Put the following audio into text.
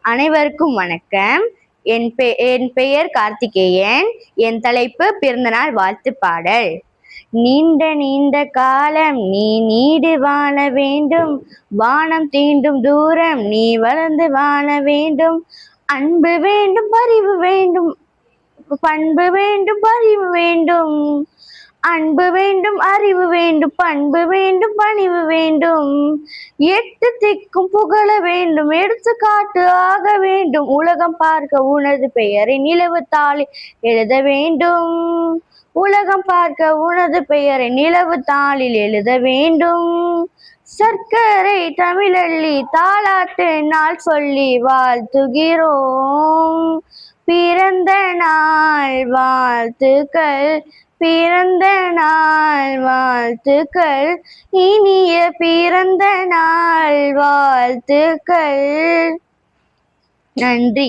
அனைவருக்கும் வணக்கம். என் பெயர் கார்த்திகேயன். என் தலைப்பு பிறந்தநாள் வாழ்த்து பாடல். நீண்ட நீண்ட காலம் நீ நீடு வாழ வேண்டும், வானம் தீண்டும் தூரம் நீ வளர்ந்து வாழ வேண்டும். அன்பு வேண்டும், பரிவு வேண்டும், பண்பு வேண்டும், பரிவு வேண்டும். அன்பு வேண்டும், அறிவு வேண்டும், பண்பு வேண்டும், பணிவு வேண்டும். எட்டு திக்கும் புகழ வேண்டும், எடுத்துக்காட்டு ஆக வேண்டும். உலகம் பார்க்க உனது பெயரை நிலவு தாளில் எழுத வேண்டும். உலகம் பார்க்க உனது பெயரை நிலவு தாளில் எழுத வேண்டும். சர்க்கரை தமிழள்ளி தாலாட்டு நாள் சொல்லி வாழ்த்துகிறோம். பிறந்த நாள் வாழ்த்துக்கள், பிறந்த நாள் வாழ்த்துக்கள், இனிய பிறந்த நாள் வாழ்த்துக்கள். நன்றி.